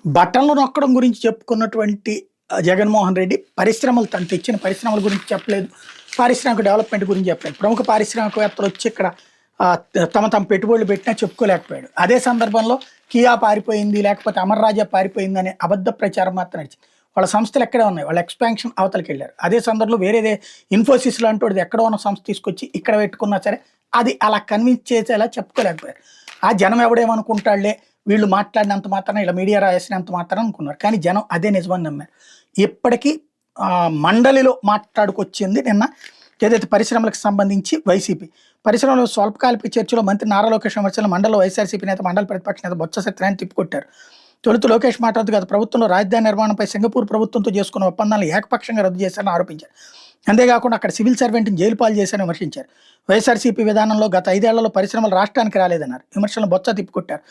బటన్లు నొక్కడం గురించి చెప్పుకున్నటువంటి జగన్మోహన్ రెడ్డి పరిశ్రమలు తను తెచ్చిన పరిశ్రమల గురించి చెప్పలేదు. పారిశ్రామిక డెవలప్‌మెంట్ గురించి చెప్పలేదు. ప్రముఖ పారిశ్రామికవేత్తలు వచ్చి ఇక్కడ తమ పెట్టుబడులు పెట్టినా చెప్పుకోలేకపోయాడు. అదే సందర్భంలో కియా పారిపోయింది, లేకపోతే అమర్ రాజా పారిపోయింది అనే అబద్ధ ప్రచారం మాత్రం నడిచింది. వాళ్ళ సంస్థలు ఎక్కడే ఉన్నాయి. వాళ్ళ ఎక్స్‌పాన్షన్ అవతలకెళ్లారు. అదే సందర్భంలో వేరేదే ఇన్ఫోసిస్ లాంటోడిది ఎక్కడో ఉన్న సంస్థ తీసుకొచ్చి ఇక్కడ పెట్టుకున్నా సరే అది అలా కన్విన్స్ చేసేలా చెప్పుకోలేకపోయారు. ఆ జనం ఎవడేమనుకుంటాడులే వీళ్ళు మాట్లాడినంత మాత్రాన ఇలా మీడియా రాసినంత మాత్రాన అనుకున్నారు. కానీ జనం అదే నిజమని నమ్మారు. ఇప్పటికీ మండలిలో మాట్లాడుకొచ్చింది నిన్న ఏదైతే పరిశ్రమలకు సంబంధించి వైసీపీ. పరిశ్రమలో స్వల్పకాలిక చర్చలో మంత్రి నారా లోకేష్ విమర్శలు మండలిలో వైఎస్ఆర్సీపీ నేత మండలి ప్రతిపక్ష నేత బొత్స సత్యనారాయణ తిప్పికొట్టారు. తొలుత లోకేష్ మాట్లాడుతూ గత ప్రభుత్వంలో రాజధాని నిర్మాణంపై సింగపూర్ ప్రభుత్వంతో చేసుకున్న ఒప్పందాలను ఏకపక్షంగా రద్దు చేశారని ఆరోపించారు. అంతేకాకుండా అక్కడ సివిల్ సర్వెంట్ని జైలు పాలు చేశారని విమర్శించారు. వైఎస్ఆర్సీపీ విధానంలో గత 5 ఏళ్లలో పరిశ్రమలు రాష్ట్రానికి రాలేదన్నారు. విమర్శలను బొత్స తిప్పికొట్టారు.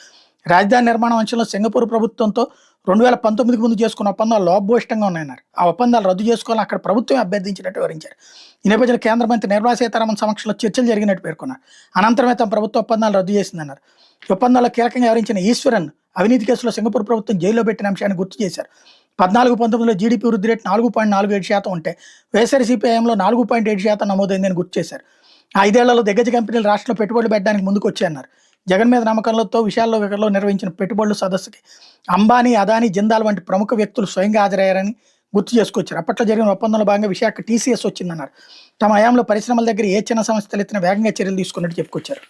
రాజధాని నిర్మాణం అంశంలో సింగపూర్ ప్రభుత్వంతో 2019కి ముందు చేసుకున్న ఒప్పందాలు లోపభూయిష్టంగా ఉన్నాయన్నారు. ఆ ఒప్పందాలు రద్దు చేసుకోవాలని అక్కడ ప్రభుత్వం అభ్యర్థించినట్టు వివరించారు. ఈ నేపథ్యంలో కేంద్ర మంత్రి నిర్మలా సీతారామన్ సమక్షంలో చర్చలు జరిగినట్టు పేర్కొన్నారు. అనంతరమే తమ ప్రభుత్వ ఒప్పందాలు రద్దు చేసిందన్నారు. ఒప్పందాల్లో కీలకంగా వివరించిన ఈశ్వరన్ అవినీతి కేసులో సింగపూర్ ప్రభుత్వం జైల్లో పెట్టిన అంశాన్ని గుర్తు చేశారు. 14-19లో జీడీపీ వృద్ధి రేటు 4.47% ఉంటే వైఎస్ఆర్సీపీ హయాంలో 4.7% నమోదైందని గుర్తు చేశారు. 5 ఏళ్లలో దిగ్గజ కంపెనీలు రాష్ట్రంలో పెట్టుబడులు పెట్టడానికి ముందుకు వచ్చాయన్నారు. జగన్ మీద నమ్మకంతో విషయాల్లో నిర్వహించిన పెట్టుబడుల సదస్సుకి అంబానీ, అదానీ, జిందాల్ వంటి ప్రముఖ వ్యక్తులు స్వయంగా హాజరయ్యారని గుర్తు చేసుకొచ్చారు. అప్పట్లో జరిగిన ఒప్పందంలో భాగంగా విశాఖ టీసీఎస్ వచ్చిందన్నారు. తమ హయాంలో పరిశ్రమల దగ్గర ఏ చిన్న సమస్య తలెత్తినా వేగంగా చర్యలు తీసుకున్నట్టు చెప్పుకొచ్చారు.